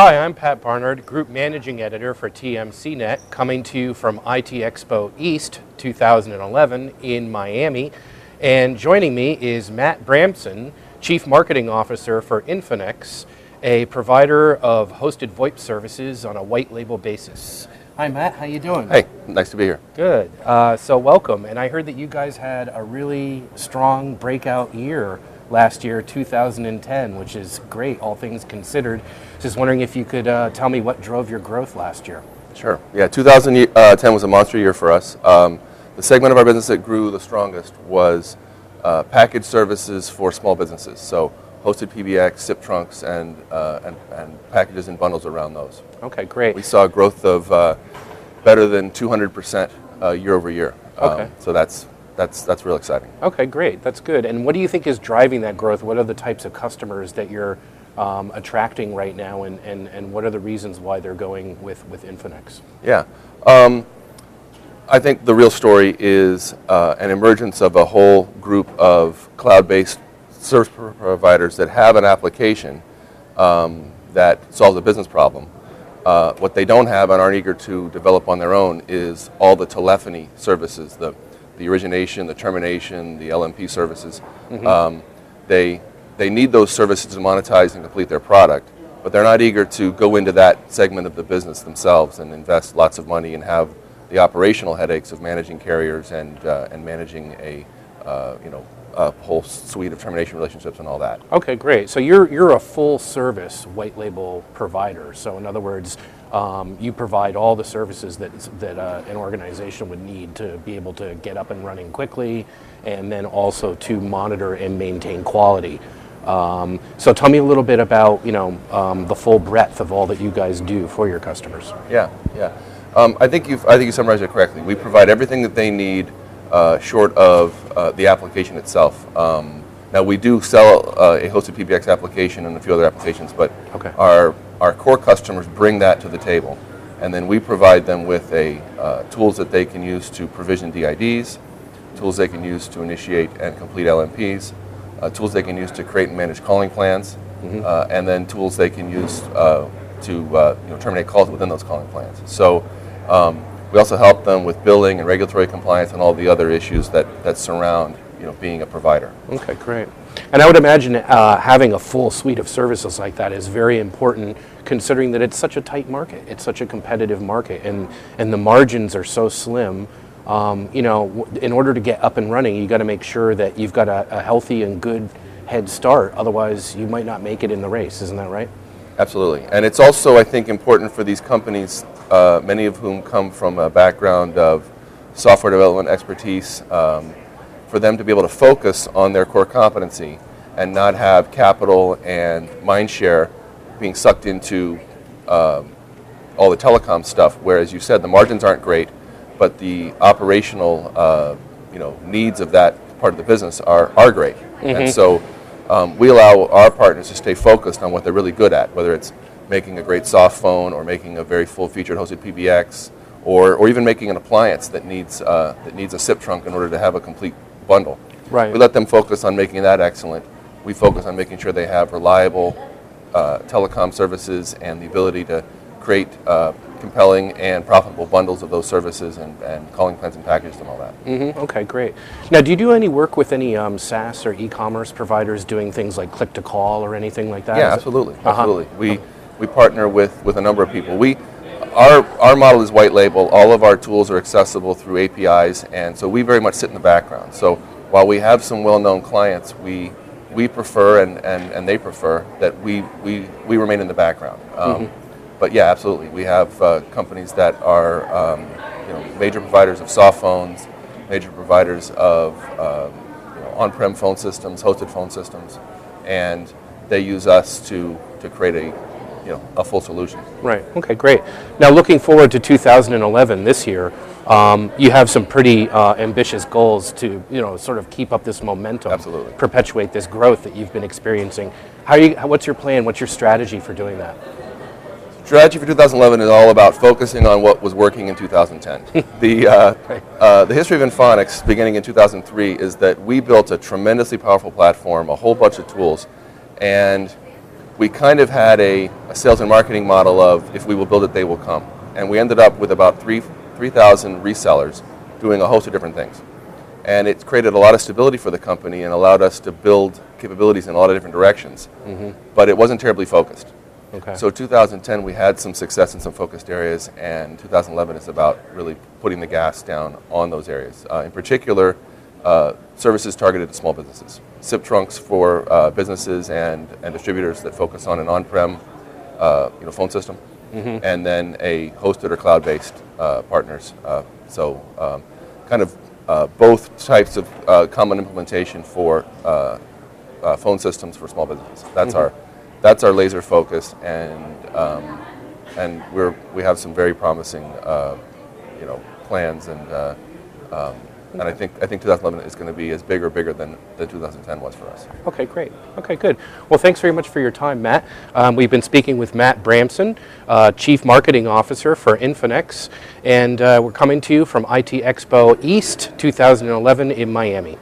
Hi, I'm Pat Barnard, Group Managing Editor for TMCnet, coming to you from IT Expo East 2011 in Miami. And joining me is Matt Bramson, Chief Marketing Officer for Infinex, a provider of hosted VoIP services on a white label basis. Hi Matt, how you doing? Hey, nice to be here. Good. So welcome. And I heard that you guys had a really strong breakout year last year, 2010, which is great, all things considered. Just wondering if you could tell me what drove your growth last year. Sure. Yeah, 2010 was a monster year for us. The segment of our business that grew the strongest was package services for small businesses. So hosted PBX, SIP trunks, and packages and bundles around those. Okay, great. We saw growth of better than 200% year over year. Okay. So that's real exciting. Okay, great. That's good. And what do you think is driving that growth? What are the types of customers that you're attracting right now, and what are the reasons why they're going with Infinex? Yeah. I think the real story is an emergence of a whole group of cloud-based service providers that have an application that solves a business problem. What they don't have and aren't eager to develop on their own is all the telephony services, the origination, the termination, the LMP services. Mm-hmm. They need those services to monetize and complete their product, but they're not eager to go into that segment of the business themselves and invest lots of money and have the operational headaches of managing carriers and managing a whole suite of termination relationships and all that. Okay, great. So you're a full service white label provider. So in other words, you provide all the services that an organization would need to be able to get up and running quickly, and then also to monitor and maintain quality. So tell me a little bit about the full breadth of all that you guys do for your customers. Yeah. I think you summarized it correctly. We provide everything that they need, short of the application itself. Now we do sell a hosted PBX application and a few other applications, but okay. Our core customers bring that to the table, and then we provide them with tools that they can use to provision DIDs, tools they can use to initiate and complete LMPs, tools they can use to create and manage calling plans, mm-hmm. And then tools they can use to terminate calls within those calling plans. So we also help them with billing and regulatory compliance and all the other issues that surround being a provider. Okay, great. And I would imagine having a full suite of services like that is very important, considering that it's such a tight market. It's such a competitive market, and the margins are so slim. In order to get up and running, you got to make sure that you've got a healthy and good head start. Otherwise, you might not make it in the race. Isn't that right? Absolutely. And it's also, I think, important for these companies, many of whom come from a background of software development expertise, for them to be able to focus on their core competency and not have capital and mind share being sucked into all the telecom stuff, where, as you said, the margins aren't great, but the operational needs of that part of the business are great. Mm-hmm. And so we allow our partners to stay focused on what they're really good at, whether it's making a great soft phone or making a very full-featured hosted PBX, or even making an appliance that needs a SIP trunk in order to have a complete bundle. Right. We let them focus on making that excellent. We focus on making sure they have reliable telecom services and the ability to create compelling and profitable bundles of those services and calling plans and packages and all that. Mm-hmm. Okay, great. Now, do you do any work with any SaaS or e-commerce providers doing things like click-to-call or anything like that? Yeah, absolutely. Absolutely. We partner with a number of people. Our model is white label. All of our tools are accessible through APIs, and so we very much sit in the background. So while we have some well-known clients, we prefer and they prefer that we remain in the background. Mm-hmm. But yeah, absolutely. We have companies that are major providers of soft phones, major providers of on-prem phone systems, hosted phone systems, and they use us to create a full solution. Right. Okay, great. Now, looking forward to 2011 this year, you have some pretty ambitious goals to sort of keep up this momentum. Absolutely. Perpetuate this growth that you've been experiencing. What's your plan? What's your strategy for doing that? Strategy for 2011 is all about focusing on what was working in 2010. The history of Infinix, beginning in 2003, is that we built a tremendously powerful platform, a whole bunch of tools, and we kind of had a sales and marketing model of if we will build it, they will come. And we ended up with about 3,000 resellers doing a host of different things. And it created a lot of stability for the company and allowed us to build capabilities in a lot of different directions. But it wasn't terribly focused. Okay. So 2010, we had some success in some focused areas, and 2011 is about really putting the gas down on those areas. In particular, services targeted to small businesses. SIP trunks for businesses and distributors that focus on an on-prem phone system, and then a hosted or cloud-based partners. Kind of both types of common implementation for phone systems for small businesses. That's our laser focus, and we have some very promising plans, and I think 2011 is going to be as big or bigger than 2010 was for us. Okay, great. Okay, good. Well, thanks very much for your time, Matt. We've been speaking with Matt Bramson, Chief Marketing Officer for Infinex, and we're coming to you from IT Expo East 2011 in Miami.